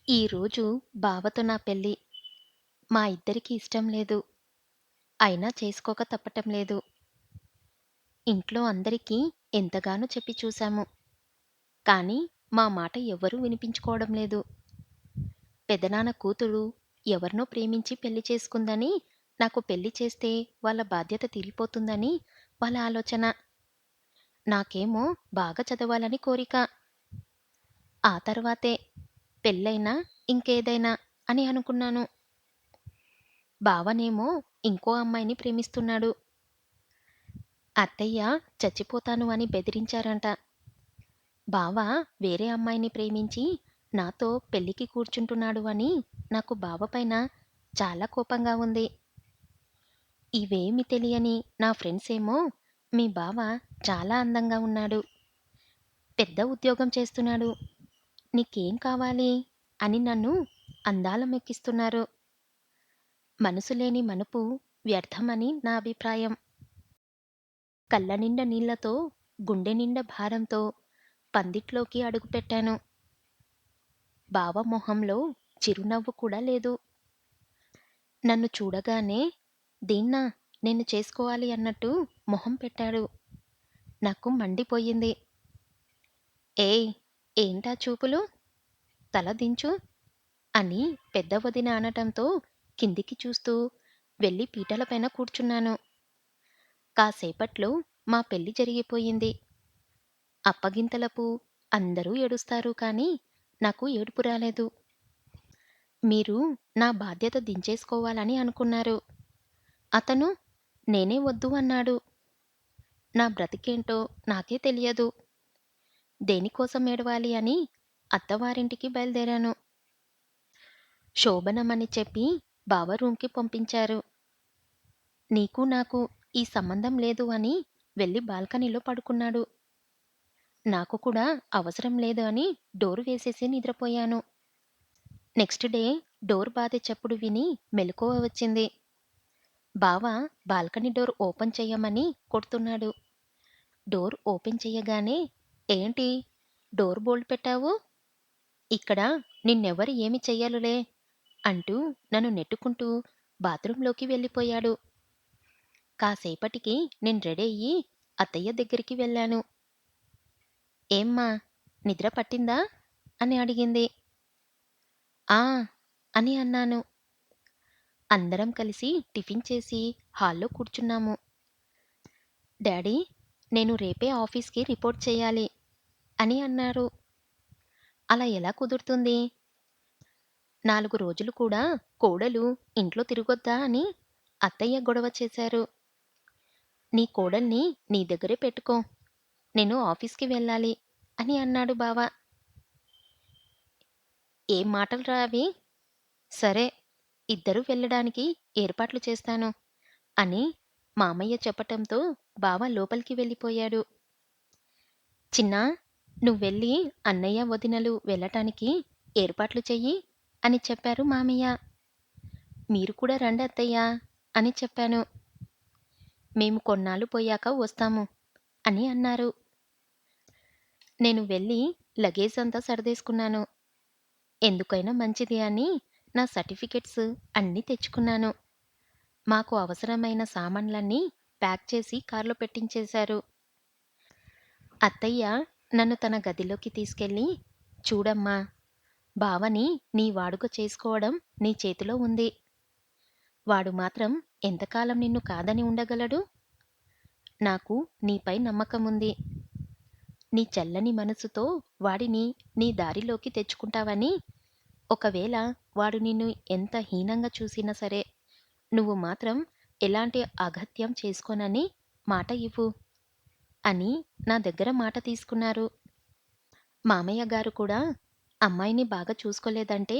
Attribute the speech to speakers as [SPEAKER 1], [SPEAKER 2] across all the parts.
[SPEAKER 1] ఈరోజు బావతో నా పెళ్లి. మా ఇద్దరికీ ఇష్టం లేదు. అయినా చేసుకోక తప్పటం లేదు. ఇంట్లో అందరికీ ఎంతగానో చెప్పి చూశాము. కానీ మా మాట ఎవ్వరూ వినిపించుకోవడం లేదు. పెదనాన్న కూతురు ఎవరినో ప్రేమించి పెళ్లి చేసుకుందని, నాకు పెళ్లి చేస్తే వాళ్ళ బాధ్యత తీరిపోతుందని వాళ్ళ ఆలోచన. నాకేమో బాగా చదవాలని కోరిక. ఆ తర్వాతే పెళ్ళైనా, ఇంకేదైనా అని అనుకున్నాను. బావనేమో ఇంకో అమ్మాయిని ప్రేమిస్తున్నాడు. అత్తయ్య చచ్చిపోతాను అని బెదిరించారంట. బావ వేరే అమ్మాయిని ప్రేమించి నాతో పెళ్ళికి కూర్చుంటున్నాడు అని నాకు బావ పైన చాలా కోపంగా ఉంది. ఇవేమి తెలియని నా ఫ్రెండ్స్ ఏమో మీ బావ చాలా అందంగా ఉన్నాడు. పెద్ద ఉద్యోగం చేస్తున్నాడు. నీకేం కావాలి అని నన్ను అందాలమెక్కిస్తున్నారు. మనసు లేని మనుపు వ్యర్థమని నా అభిప్రాయం. కళ్ళనిండా నీళ్లతో, గుండె నిండా భారంతో పందిట్లోకి అడుగుపెట్టాను. బావ మొహంలో చిరునవ్వు కూడా లేదు. నన్ను చూడగానే దీన్నా నేను చేసుకోవాలి అన్నట్టు మొహం పెట్టాడు. నాకు మండిపోయింది. ఏయ్, ఏంటా చూపులు? తల దించు అని పెద్ద వదిన అనటంతో కిందికి చూస్తూ వెళ్ళి పీటలపైన కూర్చున్నాను. కాసేపట్లో మా పెళ్లి జరిగిపోయింది. అప్పగింతలపు అందరూ ఏడుస్తారు కానీ నాకు ఏడుపు రాలేదు. మీరు నా బాధ్యత దించేసుకోవాలని అనుకున్నారు. అతను నేనే వద్దు అన్నాడు. నా బ్రతికేంటో నాకే తెలియదు. దేనికోసం ఏడవాలి అని అత్తవారింటికి బయలుదేరాను. శోభనమని చెప్పి బావ రూంకి పంపించారు. నీకు నాకు ఈ సంబంధం లేదు అని వెళ్ళి బాల్కనీలో పడుకున్నాడు. నాకు కూడా అవసరం లేదు అని డోరు వేసేసి నిద్రపోయాను. నెక్స్ట్ డే డోర్ బాదే చప్పుడు విని మెలకువ వచ్చింది. బావ బాల్కనీ డోర్ ఓపెన్ చెయ్యమని కొడుతున్నాడు. డోర్ ఓపెన్ చెయ్యగానే ఏంటి డోర్ బోల్డ్ పెట్టావు? ఇక్కడ నిన్నెవరు ఏమి చెయ్యలులే అంటూ నన్ను నెట్టుకుంటూ బాత్రూంలోకి వెళ్ళిపోయాడు. కాసేపటికి నేను రెడీ అయ్యి అత్తయ్య దగ్గరికి వెళ్ళాను. ఏమ్మా, నిద్ర పట్టిందా అని అడిగింది. ఆ అని అన్నాను. అందరం కలిసి టిఫిన్ చేసి హాల్లో కూర్చున్నాము. డాడీ, నేను రేపే ఆఫీస్కి రిపోర్ట్ చేయాలి అని అన్నారు. అలా ఎలా కుదురుతుంది? 4 రోజులు కూడా కోడలు ఇంట్లో తిరగొద్దా అని అత్తయ్య గొడవ చేశారు. నీ కోడల్ని నీ దగ్గరే పెట్టుకో, నేను ఆఫీస్కి వెళ్ళాలి అని అన్నాడు బావ. ఏం మాటలురా అవి? సరే, ఇద్దరూ వెళ్ళడానికి ఏర్పాట్లు చేస్తాను అని మామయ్య చెప్పటంతో బావ లోపలికి వెళ్ళిపోయాడు. చిన్నా, నువ్వెళ్ళి అన్నయ్య వదినలు వెళ్ళటానికి ఏర్పాట్లు చెయ్యి అని చెప్పారు మామయ్య. మీరు కూడా రండి అత్తయ్యా అని చెప్పాను. మేము కొన్నాళ్ళు పోయాక వస్తాము అని అన్నారు. నేను వెళ్ళి లగేజ్ అంతా సర్దేసుకున్నాను. ఎందుకైనా మంచిది అని నా సర్టిఫికెట్స్ అన్నీ తెచ్చుకున్నాను. మాకు అవసరమైన సామాన్లన్నీ ప్యాక్ చేసి కార్లో పెట్టించేశారు. అత్తయ్య నన్ను తన గదిలోకి తీసుకెళ్ళి, చూడమ్మా, బావని నీ వాడుక చేసుకోవడం నీ చేతిలో ఉంది. వాడు మాత్రం ఎంతకాలం నిన్ను కాదని ఉండగలడు? నాకు నీపై నమ్మకముంది. నీ చల్లని మనసుతో వాడిని నీ దారిలోకి తెచ్చుకుంటావని, ఒకవేళ వాడు నిన్ను ఎంత హీనంగా చూసినా సరే, నువ్వు మాత్రం ఎలాంటి అఘాత్యం చేసుకోనని మాట ఇవ్వు అని నా దగ్గర మాట తీసుకున్నారు. మామయ్య గారు కూడా అమ్మాయిని బాగా చూసుకోలేదంటే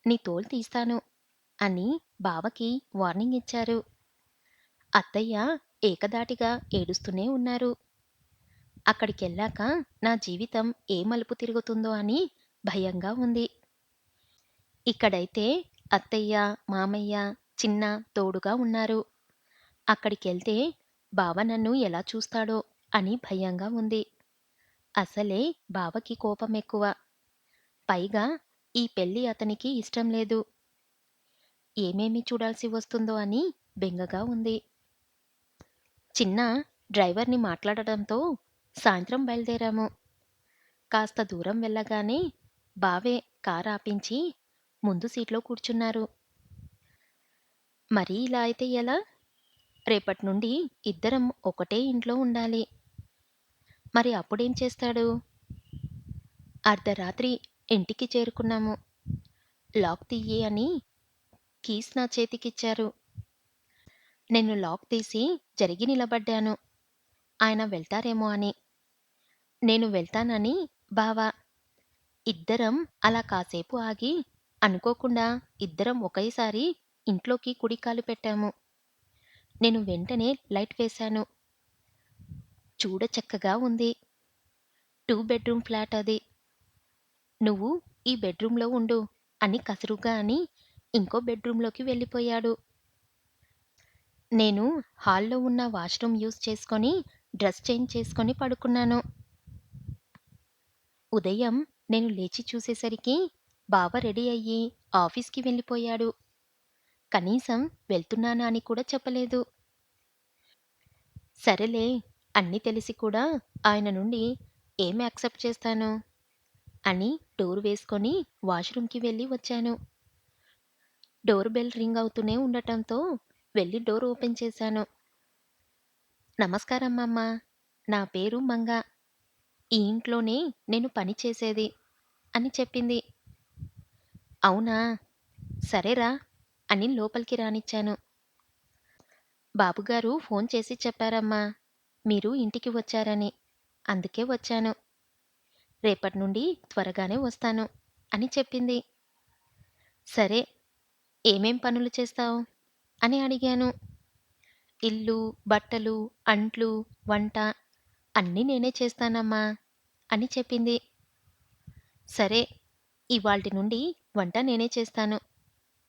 [SPEAKER 1] నీ తోలు తీస్తాను అని బావకి వార్నింగ్ ఇచ్చారు. అత్తయ్య ఏకధాటిగా ఏడుస్తూనే ఉన్నారు. అక్కడికెళ్ళాక నా జీవితం ఏ మలుపు తిరుగుతుందో అని భయంగా ఉంది. ఇక్కడైతే అత్తయ్య, మామయ్య, చిన్న తోడుగా ఉన్నారు. అక్కడికెళ్తే బావ నన్ను ఎలా చూస్తాడో అని భయంగా ఉంది. అసలే బావకి కోపమెక్కువ. పైగా ఈ పెళ్లి అతనికి ఇష్టం లేదు. ఏమేమి చూడాల్సి వస్తుందో అని బెంగగా ఉంది. చిన్న డ్రైవర్‌ని మాట్లాడడంతో సాయంత్రం బయలుదేరాము. కాస్త దూరం వెళ్ళగానే బావే కారాపించి ముందు సీట్లో కూర్చున్నారు. మరీ ఇలా అయితే ఎలా? రేపటి నుండి ఇద్దరం ఒకటే ఇంట్లో ఉండాలి. మరి అప్పుడేం చేస్తాడు? అర్ధరాత్రి ఇంటికి చేరుకున్నాము. లాక్ తియ్యి అని కీస్ నా చేతికిచ్చారు. నేను లాక్ తీసి జరిగి నిలబడ్డాను. ఆయన వెళ్తారేమో అని. నేను వెళ్తానని బావ. ఇద్దరం అలా కాసేపు ఆగి అనుకోకుండా ఇద్దరం ఒకేసారి ఇంట్లోకి కుడి కాలు పెట్టాము. నేను వెంటనే లైట్ వేశాను. చూడచక్కగా ఉంది. 2 బెడ్‌రూమ్ ఫ్లాట్ అది. నువ్వు ఈ బెడ్‌రూమ్‌లో ఉండు అని కసురుగా అని ఇంకో బెడ్‌రూమ్‌లోకి వెళ్ళిపోయాడు. నేను హాల్‌లో ఉన్న వాష్‌రూమ్ యూజ్ చేసుకొని డ్రెస్ చేంజ్ చేసుకొని పడుకున్నాను. ఉదయం నేను లేచి చూసేసరికి బావ రెడీ అయ్యి ఆఫీస్‌కి వెళ్ళిపోయాడు. కనీసం వెళ్తున్నానా అని కూడా చెప్పలేదు. సరేలే అన్నీ తెలిసి కూడా ఆయన నుండి ఏం యాక్సెప్ట్ చేస్తాను అని డోర్ వేసుకొని వాష్‌రూమ్‌కి వెళ్ళి వచ్చాను. డోర్ బెల్ రింగ్ అవుతూనే ఉండటంతో వెళ్లి డోర్ ఓపెన్ చేశాను. నమస్కారం మమ్మా. నా పేరు మంగ. ఈ ఇంట్లోనే నేను పని చేసేది అని చెప్పింది. అవునా? సరేరా అని లోపలికి రానిచ్చాను. బాబుగారు ఫోన్ చేసి చెప్పారమ్మా. మీరు ఇంటికి వచ్చారని. అందుకే వచ్చాను. రేపటి నుండి త్వరగానే వస్తాను అని చెప్పింది. సరే, ఏమేం పనులు చేస్తావు? అని అడిగాను. ఇల్లు, బట్టలు, అంట్లు, వంట అన్నీ నేనే చేస్తానమ్మా అని చెప్పింది. సరే, ఇవాల్టి నుండి వంట నేనే చేస్తాను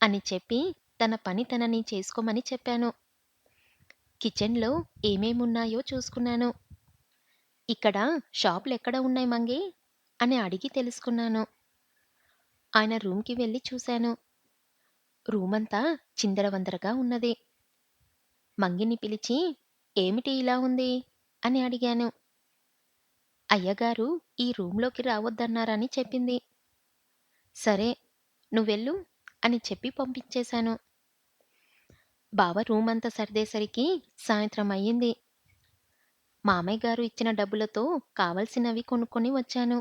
[SPEAKER 1] అని చెప్పి తన పని తనని చేసుకోమని చెప్పాను. కిచెన్‌లో ఏమేమున్నాయో చూసుకున్నాను. ఇక్కడ షాపులెక్కడ ఉన్నాయి మంగీ? అని అడిగి తెలుసుకున్నాను. ఆయన రూమ్‌కి వెళ్లి చూశాను. రూమంతా చిందరవందరగా ఉన్నది. మంగిని పిలిచి, "ఏమిటి ఇలా ఉంది?" అని అడిగాను. అయ్యగారు ఈ రూమ్‌లోకి రావద్దన్నారని చెప్పింది. సరే, నువ్వెళ్ళు అని చెప్పి పంపించేశాను. బావ రూమంతా సర్దేసరికి సాయంత్రం అయ్యింది. మామయ్య గారు ఇచ్చిన డబ్బులతో కావలసినవి కొనుక్కొని వచ్చాను.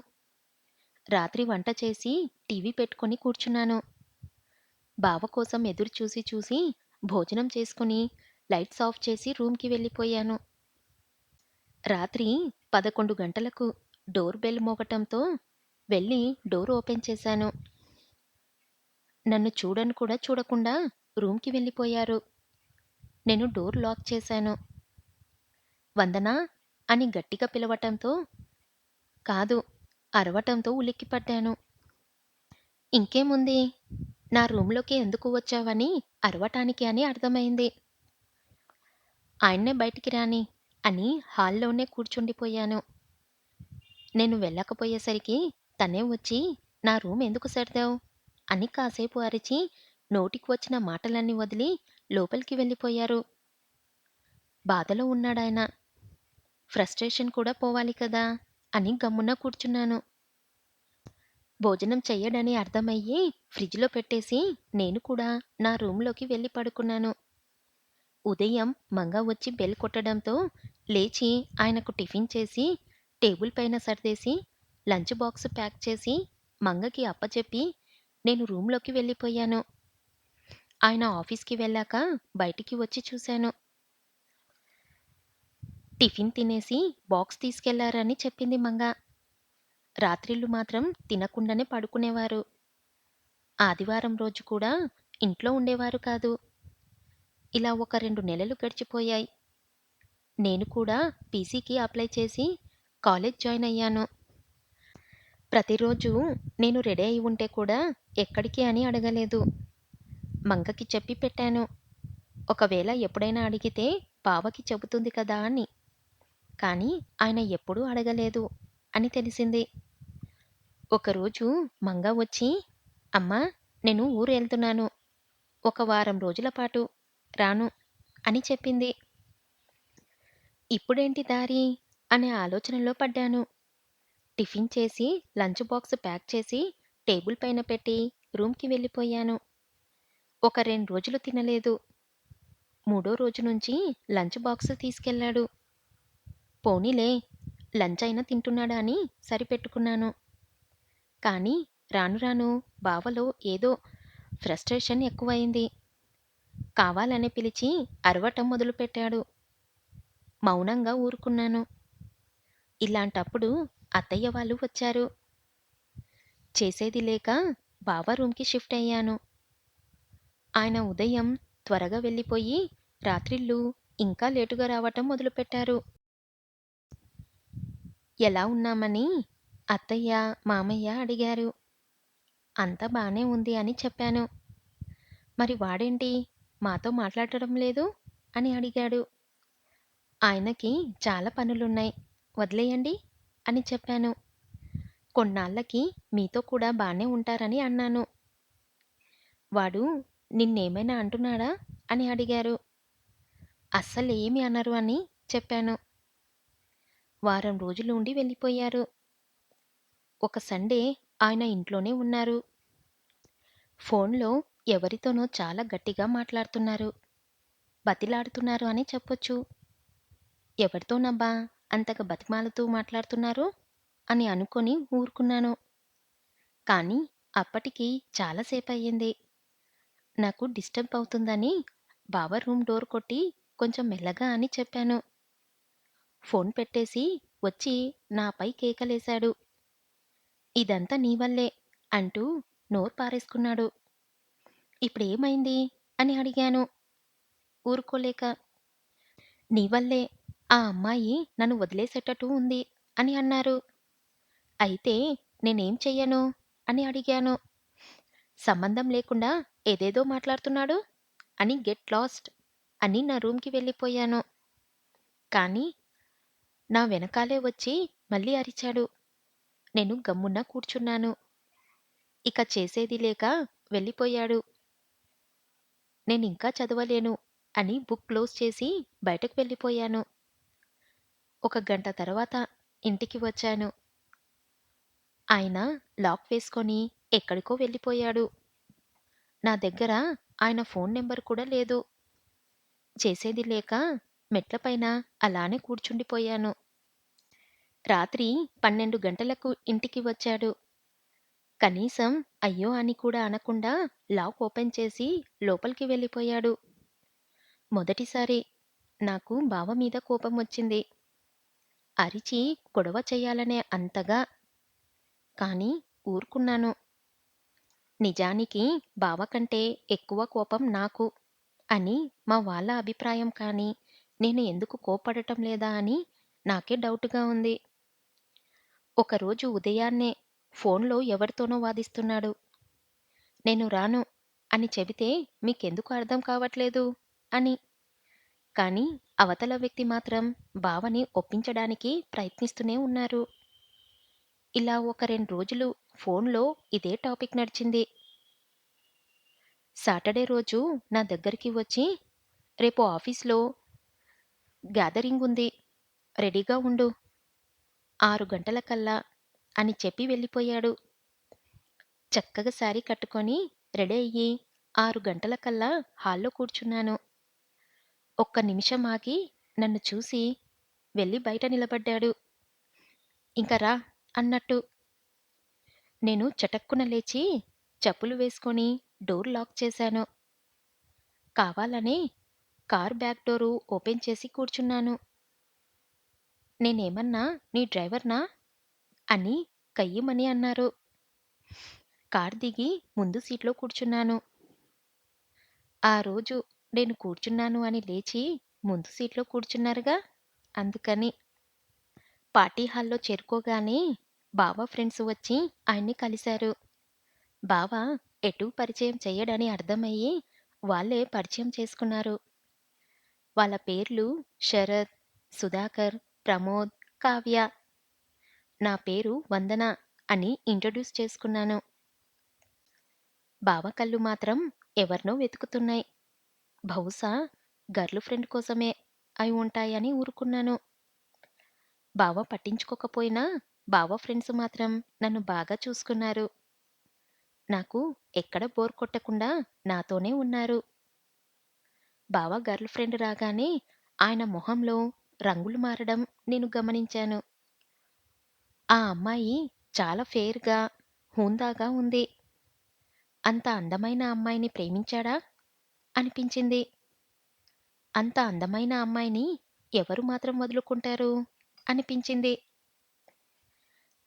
[SPEAKER 1] రాత్రి వంట చేసి టీవీ పెట్టుకొని కూర్చున్నాను. బావ కోసం ఎదురు చూసి చూసి భోజనం చేసుకుని లైట్స్ ఆఫ్ చేసి రూమ్‌కి వెళ్ళిపోయాను. రాత్రి 11 గంటలకు డోర్ బెల్ మోగటంతో వెళ్ళి డోర్ ఓపెన్ చేశాను. నన్ను చూడను కూడా చూడకుండా రూమ్‌కి వెళ్ళిపోయారు. నేను డోర్ లాక్ చేశాను. వందనా అని గట్టిగా పిలవటంతో కాదు, అరవటంతో ఉలిక్కిపడ్డాను. ఇంకేముంది, నా రూమ్‌లోకి ఎందుకు వచ్చావని అరవటానికి అని అర్థమైంది. ఆయన్నే బయటికి రాని అని హాల్లోనే కూర్చుండిపోయాను. నేను వెళ్ళకపోయేసరికి తనే వచ్చి నా రూమ్ ఎందుకు సర్దావు అని కాసేపు అరిచి నోటికి వచ్చిన మాటలన్నీ వదిలి లోపలికి వెళ్ళిపోయారు. బాధలో ఉన్నాడాయన. ఫ్రస్ట్రేషన్ కూడా పోవాలి కదా అని గమ్మున కూర్చున్నాను. భోజనం చెయ్యడని అర్థమయ్యి ఫ్రిడ్జ్‌లో పెట్టేసి నేను కూడా నా రూమ్‌లోకి వెళ్ళి పడుకున్నాను. ఉదయం మంగ వచ్చి బెల్ కొట్టడంతో లేచి ఆయనకు టిఫిన్ చేసి టేబుల్ పైన సర్దేసి లంచ్ బాక్స్ ప్యాక్ చేసి మంగకి అప్పచెప్పి నేను రూమ్‌లోకి వెళ్ళిపోయాను. ఆయన ఆఫీస్‌కి వెళ్ళాక బయటికి వచ్చి చూశాను. టిఫిన్ తినేసి బాక్స్ తీసుకెళ్లారని చెప్పింది మంగ. రాత్రిళ్ళు మాత్రం తినకుండానే పడుకునేవారు. ఆదివారం రోజు కూడా ఇంట్లో ఉండేవారు కాదు. ఇలా ఒక 2 నెలలు గడిచిపోయాయి. నేను కూడా పీసీకి అప్లై చేసి కాలేజ్ జాయిన్ అయ్యాను. ప్రతిరోజు నేను రెడీ అయి ఉంటే కూడా ఎక్కడికి అని అడగలేదు. మంగకి చెప్పి పెట్టాను. ఒకవేళ ఎప్పుడైనా అడిగితే బావకి చెబుతుంది కదా అని. కానీ ఆయన ఎప్పుడూ అడగలేదు అని తెలిసింది. ఒకరోజు మంగ వచ్చి "అమ్మా! నేను ఊరెళ్తున్నాను. ఒక వారం రోజుల పాటు రాను" అని చెప్పింది. ఇప్పుడేంటి దారి అనే ఆలోచనలో పడ్డాను. టిఫిన్ చేసి, లంచ్ బాక్స్ ప్యాక్ చేసి, టేబుల్ పైన పెట్టి రూమ్‌కి వెళ్ళిపోయాను. ఒక 2 రోజులు తినలేదు. మూడో రోజు నుంచి లంచ్ బాక్స్ తీసుకెళ్ళాడు. పోనీలే లంచ్ అయినా తింటున్నాడా అని సరిపెట్టుకున్నాను. కానీ రాను రాను బావలో ఏదో ఫ్రస్ట్రేషన్ ఎక్కువయింది. కావాలనే పిలిచి అరవటం మొదలుపెట్టాడు. మౌనంగా ఊరుకున్నాను. ఇలాంటప్పుడు అత్తయ్య వాళ్ళు వచ్చారు. చేసేది లేక బావ రూమ్‌కి షిఫ్ట్ అయ్యాను. ఆయన ఉదయం త్వరగా వెళ్ళిపోయి రాత్రిళ్ళు ఇంకా లేటుగా రావటం మొదలుపెట్టారు. ఎలా ఉన్నామని అత్తయ్య, మామయ్య అడిగారు. అంతా బానే ఉంది అని చెప్పాను. మరి వాడేంటి మాతో మాట్లాడటం లేదు అని అడిగాడు. ఆయనకి చాలా పనులున్నాయి. వదిలేయండి అని చెప్పాను. కొన్నాళ్ళకి మీతో కూడా బానే ఉంటారని అన్నాను. వాడు నిన్నేమైనా అంటున్నాడా అని అడిగారు. అస్సలేమి అనరు అని చెప్పాను. వారం రోజులు ఉండి వెళ్ళిపోయారు. ఒక సండే ఆయన ఇంట్లోనే ఉన్నారు. ఫోన్‌లో ఎవరితోనో చాలా గట్టిగా మాట్లాడుతున్నారు. బతిలాడుతున్నారు అని చెప్పొచ్చు. ఎవరితోనబ్బా అంతగా బతిమాలుతూ మాట్లాడుతున్నారు అని అనుకొని ఊరుకున్నాను. కానీ అప్పటికి చాలా సేపయ్యింది. నాకు డిస్టర్బ్ అవుతుందని బావ రూమ్ డోర్ కొట్టి కొంచెం మెల్లగా అని చెప్పాను. ఫోన్ పెట్టేసి వచ్చి నాపై కేకలేశాడు. ఇదంతా నీ వల్లే అంటూ నోరు పారేసుకున్నాడు. ఇప్పుడేమైంది అని అడిగాను ఊరుకోలేక. నీ వల్లే ఆ అమ్మాయి నన్ను వదిలేసేటట్టు ఉంది అని అన్నారు. అయితే నేనేం చెయ్యను అని అడిగాను. సంబంధం లేకుండా ఏదేదో మాట్లాడుతున్నాడు అని గెట్ లాస్ట్ అని నా రూమ్‌కి వెళ్ళిపోయాను. కానీ నా వెనకాలే వచ్చి మళ్ళీ అరిచాడు. నేను గమ్మున కూర్చున్నాను. ఇక చేసేది లేక వెళ్ళిపోయాడు. నేనింకా చదవలేను అని బుక్ క్లోజ్ చేసి బయటకు వెళ్ళిపోయాను. ఒక గంట తర్వాత ఇంటికి వచ్చాను. ఆయన లాక్ వేసుకొని ఎక్కడికో వెళ్ళిపోయాడు. నా దగ్గర ఆయన ఫోన్ నంబర్ కూడా లేదు. చేసేది లేక మెట్లపైన అలానే కూర్చుండిపోయాను. రాత్రి 12 గంటలకు ఇంటికి వచ్చాడు. కనీసం అయ్యో అని కూడా అనకుండా లాక్ ఓపెన్ చేసి లోపలికి వెళ్ళిపోయాడు. మొదటిసారి నాకు బావ మీద కోపం వచ్చింది. అరిచి గొడవ చెయ్యాలనే అంతగా. కానీ ఊరుకున్నాను. నిజానికి బావ కంటే ఎక్కువ కోపం నాకు అని మా వాళ్ళ అభిప్రాయం కానీ, నేను ఎందుకు కోప్పడటం లేదా అని నాకే డౌట్‌గా ఉంది. ఒకరోజు ఉదయాన్నే ఫోన్‌లో ఎవరితోనో వాదిస్తున్నాడు. నేను రాను అని చెబితే మీకెందుకు అర్థం కావట్లేదు అని. కానీ అవతల వ్యక్తి మాత్రం బావని ఒప్పించడానికి ప్రయత్నిస్తూనే ఉన్నారు. ఇలా ఒక 2 రోజులు ఫోన్‌లో ఇదే టాపిక్ నడిచింది. సాటర్‌డే రోజు నా దగ్గరికి వచ్చి, "రేపు ఆఫీస్‌లో గ్యాదరింగ్ ఉంది. రెడీగా ఉండు. 6 గంటలకల్లా" అని చెప్పి వెళ్ళిపోయాడు. చక్కగా శారీ కట్టుకొని రెడీ అయ్యి 6 గంటలకల్లా హాల్‌లో కూర్చున్నాను. ఒక్క నిమిషం ఆగి నన్ను చూసి వెళ్లి బయట నిలబడ్డాడు. "ఇంక రా" అన్నట్టు. నేను చటక్కున లేచి చెప్పులు వేసుకొని డోర్ లాక్ చేశాను. కావాలనే కార్ బ్యాక్ డోరు ఓపెన్ చేసి కూర్చున్నాను. "నేనేమన్నా నీ డ్రైవర్‌నా?" అని కయ్యిమని అన్నారు. కారు దిగి ముందు సీట్‌లో కూర్చున్నాను. ఆ రోజు నేను కూర్చున్నాను అని లేచి ముందు సీట్‌లో కూర్చున్నారుగా అందుకని. పార్టీ హాల్‌లో చేరుకోగానే బావ ఫ్రెండ్స్ వచ్చి ఆయన్ని కలిశారు. బావ ఎటూ పరిచయం చెయ్యడని అర్థమయ్యి వాళ్ళే పరిచయం చేసుకున్నారు. వాళ్ళ పేర్లు శరత్, సుధాకర్, ప్రమోద్, కావ్య. నా పేరు వందన అని ఇంట్రొడ్యూస్ చేసుకున్నాను. బావ కళ్ళు మాత్రం ఎవరినో వెతుకుతున్నాయి. బహుశా గర్ల్ ఫ్రెండ్ కోసమే అయి ఉంటాయని ఊరుకున్నాను. బావ పట్టించుకోకపోయినా బావ ఫ్రెండ్స్ మాత్రం నన్ను బాగా చూసుకున్నారు. నాకు ఎక్కడ బోర్ కొట్టకుండా నాతోనే ఉన్నారు. బావ గర్ల్ ఫ్రెండ్ రాగానే ఆయన మొహంలో రంగులు మారడం నేను గమనించాను. ఆ అమ్మాయి చాలా ఫెయిర్‌గా, హుందాగా ఉంది. అంత అందమైన అమ్మాయిని ప్రేమించాడా? అనిపించింది. అంత అందమైన అమ్మాయిని ఎవరు మాత్రం వదులుకుంటారు? అనిపించింది.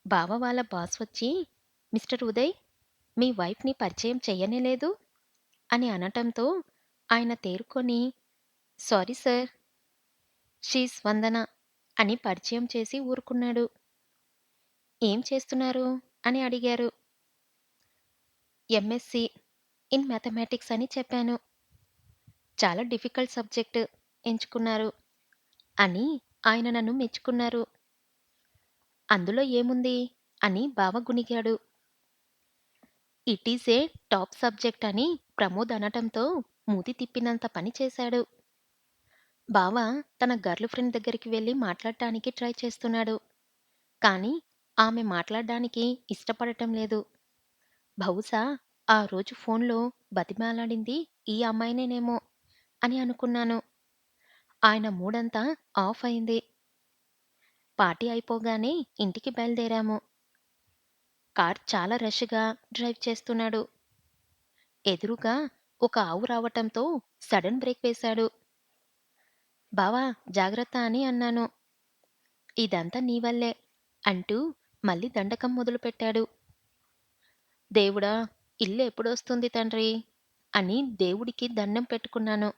[SPEAKER 1] బావ వాళ్ళ బాస్ వచ్చి, "మిస్టర్ ఉదయ్, మీ వైఫ్‌ని పరిచయం చెయ్యనే లేదు" అని అనటంతో ఆయన తేరుకొని, "సారీ సార్, షీస్ వందన" అని పరిచయం చేసి ఊరుకున్నాడు. "ఏం చేస్తున్నారు?" అని అడిగారు. "ఎంఎస్‌సి ఇన్ మ్యాథమెటిక్స్" అని చెప్పాను. "చాలా డిఫికల్ట్ సబ్జెక్ట్ ఎంచుకున్నారు" అని ఆయన నన్ను మెచ్చుకున్నారు. "అందులో ఏముంది?" అని బావ గునిగాడు. "It is a top subject" అని ప్రమోద్ అనటంతో మూతి తిప్పినంత పని చేశాడు. బావ తన గర్ల్ ఫ్రెండ్ దగ్గరికి వెళ్లి మాట్లాడటానికి ట్రై చేస్తున్నాడు. కానీ ఆమె మాట్లాడ్డానికి ఇష్టపడటం లేదు. బహుశా ఆ రోజు ఫోన్‌లో బతిమాలాడింది ఈ అమ్మాయినేనేమో అని అనుకున్నాను. ఆయన మూడంతా ఆఫ్ అయింది. పార్టీ అయిపోగానే ఇంటికి బయలుదేరాము. కార్ చాలా రష్‌గా డ్రైవ్ చేస్తున్నాడు. ఎదురుగా ఒక ఆవు రావటంతో సడెన్ బ్రేక్ వేశాడు. "బావా జాగ్రత్త" అని అన్నాను. "ఇదంతా నీ వల్లే" అంటూ మళ్ళీ దండకం మొదలుపెట్టాడు. "దేవుడా! ఇల్లు ఎప్పుడొస్తుంది తండ్రి" అని దేవుడికి దండం పెట్టుకున్నాను.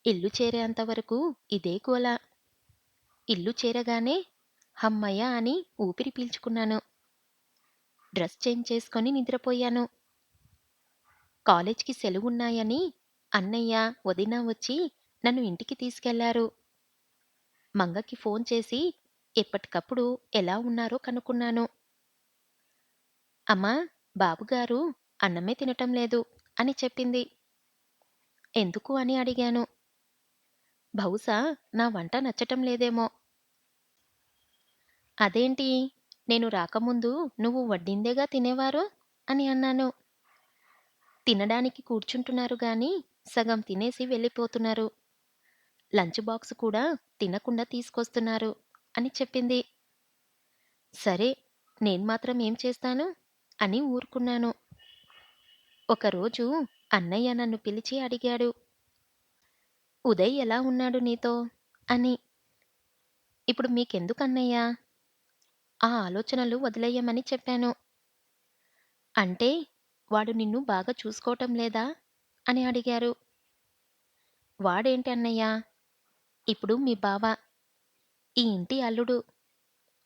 [SPEAKER 1] ఇల్లు చేరేంత వరకు ఇదే గోల. ఇల్లు చేరగానే హమ్మయ్య అని ఊపిరి పీల్చుకున్నాను. డ్రెస్ చేంజ్ చేసుకొని నిద్రపోయాను. కాలేజ్‌కి సెలవున్నాయని అన్నయ్య, వదిన వచ్చి నన్ను ఇంటికి తీసుకెళ్లారు. మంగకి ఫోన్ చేసి ఎప్పటికప్పుడు ఎలా ఉన్నారో కనుక్కున్నాను. "అమ్మా, బాబుగారు అన్నమే తినటం లేదు" అని చెప్పింది. "ఎందుకు?" అని అడిగాను. "బహుశా నా వంట నచ్చటం లేదేమో." "అదేంటి? నేను రాకముందు నువ్వు వడ్డిందేగా తినేవారు" అని అన్నాను. "తినడానికి కూర్చుంటున్నారు గాని సగం తినేసి వెళ్ళిపోతున్నారు. లంచ్ బాక్స్ కూడా తినకుండా తీసుకొస్తున్నారు" అని చెప్పింది. సరే, నేను మాత్రం ఏం చేస్తాను అని ఊరుకున్నాను. ఒకరోజు అన్నయ్య నన్ను పిలిచి అడిగాడు, "ఉదయ్ ఎలా ఉన్నాడు నీతో?" అని. "ఇప్పుడు మీకెందుకన్నయ్యా? ఆ ఆలోచనలు వదిలెయ్యమని చెప్పాను." "అంటే వాడు నిన్ను బాగా చూసుకోవటం లేదా?" అని అడిగారు. "వాడేంటి అన్నయ్యా? ఇప్పుడు మీ బావ, ఈ ఇంటి అల్లుడు.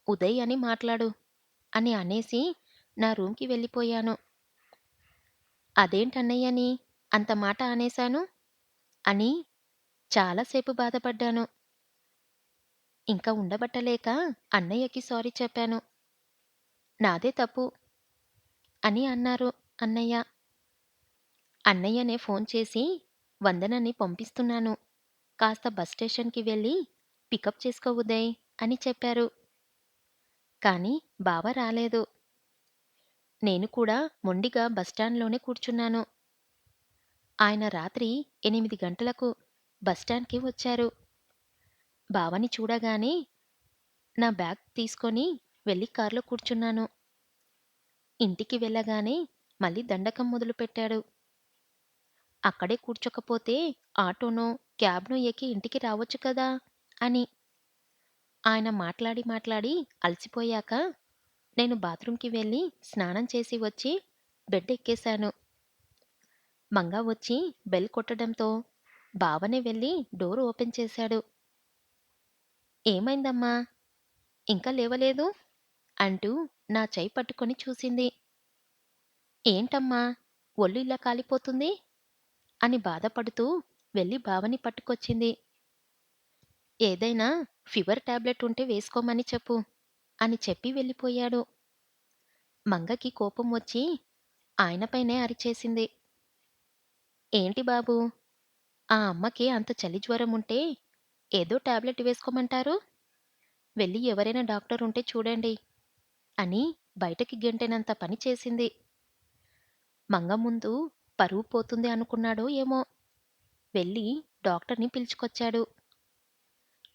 [SPEAKER 1] ఉదయ్ అని మాట్లాడు" అని అనేసి నా రూమ్‌కి వెళ్ళిపోయాను. "అదేంటన్నయ్యని అంత మాట అనేశాను" అని చాలా సేపు బాధపడ్డాను. ఇంక ఉండబట్టలేక అన్నయ్యకి సారీ చెప్పాను. "నాదే తప్పు" అని అన్నారు అన్నయ్య. అన్నయ్యనే ఫోన్ చేసి, "వందనని పంపిస్తున్నాను. కాస్త బస్ స్టేషన్‌కి వెళ్ళి పికప్ చేసుకో ఉదయ్" అని చెప్పారు. కానీ బావ రాలేదు. నేను కూడా మొండిగా బస్టాండ్‌లోనే కూర్చున్నాను. ఆయన రాత్రి 8 గంటలకు బస్టాండ్‌కి వచ్చారు. బావని చూడగానే నా బ్యాగ్ తీసుకొని వెళ్లి కార్‌లో కూర్చున్నాను. ఇంటికి వెళ్ళగానే మళ్ళీ దండకం మొదలుపెట్టాడు. "అక్కడే కూర్చోకపోతే ఆటోనో, క్యాబ్‌నో ఎక్కి ఇంటికి రావచ్చు కదా" అని. ఆయన మాట్లాడి మాట్లాడి అలసిపోయాక నేను బాత్రూంకి వెళ్లి స్నానం చేసి వచ్చి బెడ్ ఎక్కేశాను. మంగ వచ్చి బెల్ కొట్టడంతో బావనే వెళ్లి డోర్ ఓపెన్ చేశాడు. "ఏమైందమ్మా? ఇంకా లేవలేదు?" అంటూ నా చెయ్యి పట్టుకొని చూసింది. "ఏంటమ్మా, ఒళ్ళు ఇలా కాలిపోతుంది?" అని బాధపడుతూ వెళ్లి బావని పట్టుకొచ్చింది. "ఏదైనా ఫీవర్ టాబ్లెట్ ఉంటే వేసుకోమని చెప్పు" అని చెప్పి వెళ్ళిపోయాడు. మంగకి కోపం వచ్చి, ఆయన పైనే అరిచేసింది. "ఏంటి బాబూ! ఆ అమ్మకి అంత చలి జ్వరముంటే ఏదో టాబ్లెట్ వేసుకోమంటారు? వెళ్లి ఎవరైనా డాక్టరుంటే చూడండి" అని బయటకి గెంటేనంత పని చేసింది. మంగ ముందు పరువు పోతుంది అనుకున్నాడో ఏమో! వెళ్లి డాక్టర్‌ని పిలుచుకొచ్చాడు.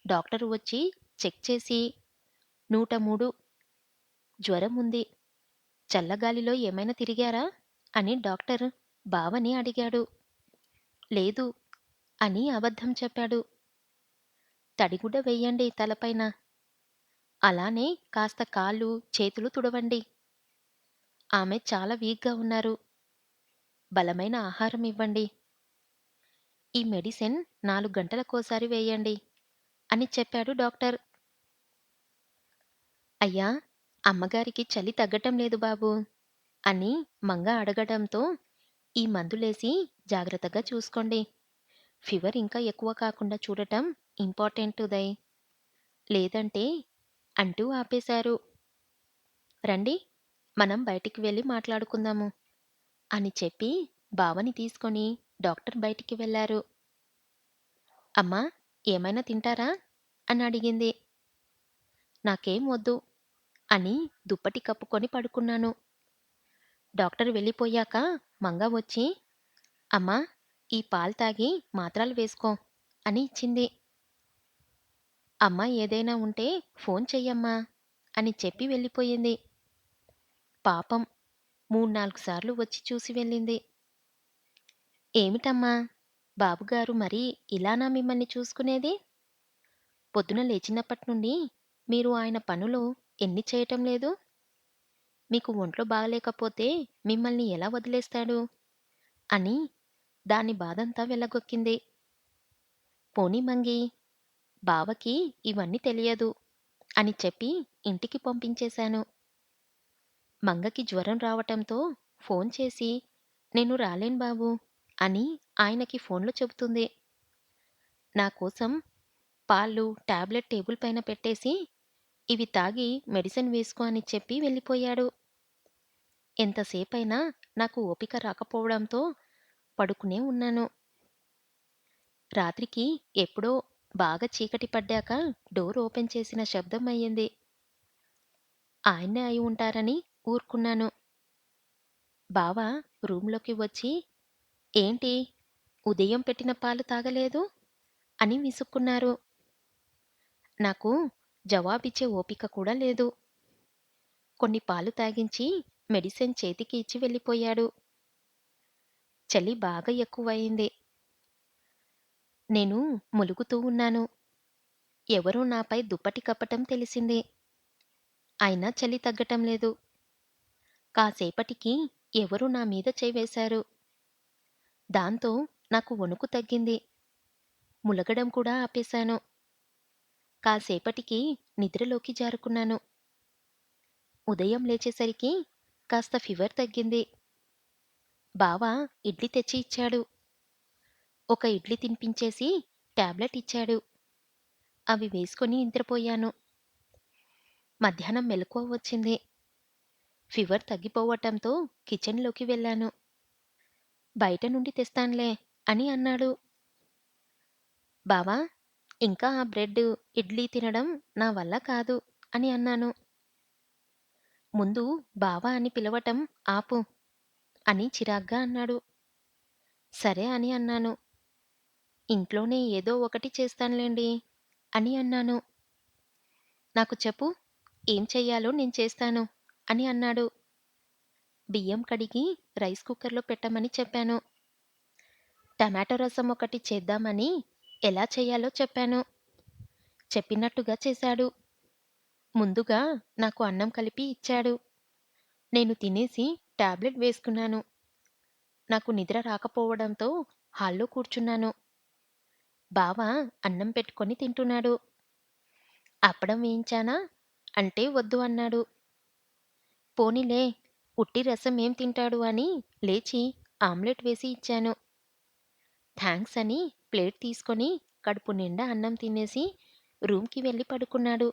[SPEAKER 1] డాక్టరు వచ్చి చెక్ చేసి 103 జ్వరముంది. చల్లగాలిలో ఏమైనా తిరిగారా? అని డాక్టర్ బావని అడిగాడు. లేదు అని అబద్ధం చెప్పాడు. తడిగుడ్డ వెయ్యండి తలపైన. అలానే కాస్త కాళ్ళు, చేతులు తుడవండి. ఆమె చాలా వీక్‌గా ఉన్నారు. బలమైన ఆహారం ఇవ్వండి. ఈ మెడిసిన్ 4 గంటలకోసారి వేయండి అని చెప్పాడు డాక్టర్. అయ్యా! అమ్మగారికి చలి తగ్గటం లేదు బాబూ అని మంగ అడగడంతో ఈ మందులేసి జాగ్రత్తగా చూసుకోండి. ఫీవర్ ఇంకా ఎక్కువ కాకుండా చూడటం ఇంపార్టెంట్ ఉదయ్. లేదంటే అంటూ ఆపేశారు. రండి మనం బయటికి వెళ్లి మాట్లాడుకుందాము అని చెప్పి బావని తీసుకొని డాక్టర్ బయటికి వెళ్లారు. అమ్మా! ఏమైనా తింటారా? అని అడిగింది. నాకేం వద్దు అని దుప్పటి కప్పుకొని పడుకున్నాను. డాక్టర్ వెళ్ళిపోయాక మంగ వచ్చి, అమ్మా! ఈ పాలు తాగి మాత్రలు వేసుకో అని ఇచ్చింది. అమ్మ ఏదైనా ఉంటే ఫోన్ చెయ్యమ్మా అని చెప్పి వెళ్ళిపోయింది. పాపం 3, 4 సార్లు వచ్చి చూసి వెళ్ళింది. ఏమిటమ్మా! బాబుగారు మరీ ఇలానా మిమ్మల్ని చూసుకునేది? పొద్దున లేచినప్పటి నుండి మీరు ఆయన పనులు ఎన్ని చేయటం లేదు? మీకు ఒంట్లో బాగలేకపోతే మిమ్మల్ని ఎలా వదిలేస్తాడు? అని దాని బాధంతా వెళ్ళగొక్కింది. పోనీ మంగీ, బావకి ఇవన్నీ తెలియదు అని చెప్పి ఇంటికి పంపించేశాను. మంగకి జ్వరం రావటంతో ఫోన్ చేసి, నేను రాలేను బాబూ అని ఆయనకి ఫోన్‌లో చెబుతుంది. నా కోసం పాలు, టాబ్లెట్ టేబుల్ పైన పెట్టేసి, ఇవి తాగి మెడిసిన్ వేసుకో అని చెప్పి వెళ్ళిపోయాడు. ఎంతసేపైనా నాకు ఓపిక రాకపోవడంతో పడుకునే ఉన్నాను. రాత్రికి ఎప్పుడో బాగా చీకటి పడ్డాక డోర్ ఓపెన్ చేసిన శబ్దం అయ్యింది. ఆయన్నే అయి ఉంటారని ఊరుకున్నాను. బావ రూమ్‌లోకి వచ్చి, ఏంటి ఉదయం పెట్టిన పాలు తాగలేదు? అని విసుక్కున్నారు. నాకు జవాబిచ్చే ఓపిక కూడా లేదు. కొన్ని పాలు తాగించి మెడిసిన్ చేతికి ఇచ్చి వెళ్ళిపోయాడు. చలి బాగా ఎక్కువయింది. నేను ములుగుతూ ఉన్నాను. ఎవరో నాపై దుప్పటి కప్పటం తెలిసింది. అయినా చలి తగ్గటం లేదు. కాసేపటికి ఎవరో నా మీద చెయ్యి వేశారు. దాంతో నాకు వణుకు తగ్గింది. ములగడం కూడా ఆపేశాను. కాసేపటికి నిద్రలోకి జారుకున్నాను. ఉదయం లేచేసరికి కాస్త ఫీవర్ తగ్గింది. బావ ఇడ్లీ తెచ్చి ఇచ్చాడు. ఒక ఇడ్లీ తినిపించేసి టాబ్లెట్ ఇచ్చాడు. అవి వేసుకొని నిద్రపోయాను. మధ్యాహ్నం మెలకువ వచ్చింది. ఫీవర్ తగ్గిపోవటంతో కిచెన్‌లోకి వెళ్ళాను. బయట నుండి తెస్తాన్లే అని అన్నాడు. బావా! ఇంకా ఆ బ్రెడ్, ఇడ్లీ తినడం నా వల్ల కాదు అని అన్నాను. ముందు బావ అని పిలవటం ఆపు అని చిరాగ్గా అన్నాడు. సరే అని అన్నాను. ఇంట్లోనే ఏదో ఒకటి చేస్తానులెండి అని అన్నాను. నాకు చెప్పు ఏం చెయ్యాలో నేను చేస్తాను అని అన్నాడు. బియ్యం కడిగి రైస్ కుక్కర్‌లో పెట్టమని చెప్పాను. టమాటో రసం ఒకటి చేద్దామని ఎలా చేయాలో చెప్పాను. చెప్పినట్టుగా చేశాడు. ముందుగా నాకు అన్నం కలిపి ఇచ్చాడు. నేను తినేసి టాబ్లెట్ వేసుకున్నాను. నాకు నిద్ర రాకపోవడంతో హాల్‌లో కూర్చున్నాను. బావ అన్నం పెట్టుకొని తింటున్నాడు. అప్పడం వేయించానా? అంటే వద్దు అన్నాడు. పోనీలే ఉట్టి రసం ఏం తింటాడు అని లేచి ఆమ్లెట్ వేసి ఇచ్చాను. థాంక్స్ అని ప్లేట్ తీసుకొని కడుపు నిండా అన్నం తినేసి రూమ్‌కి వెళ్లి పడుకున్నాడు.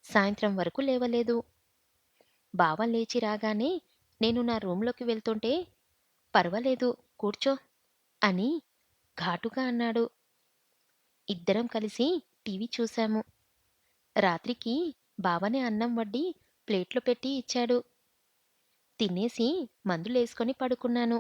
[SPEAKER 1] సాయంత్రం వరకు లేవలేదు. బావ లేచి రాగానే నేను నా రూమ్‌లోకి వెళ్తుంటే, "పర్వాలేదు కూర్చో" అని ఘాటుగా అన్నాడు. ఇద్దరం కలిసి టీవీ చూశాము. రాత్రికి బావనే అన్నం వండి ప్లేట్‌లో పెట్టి ఇచ్చాడు. తినేసి మందులేసుకొని పడుకున్నాను.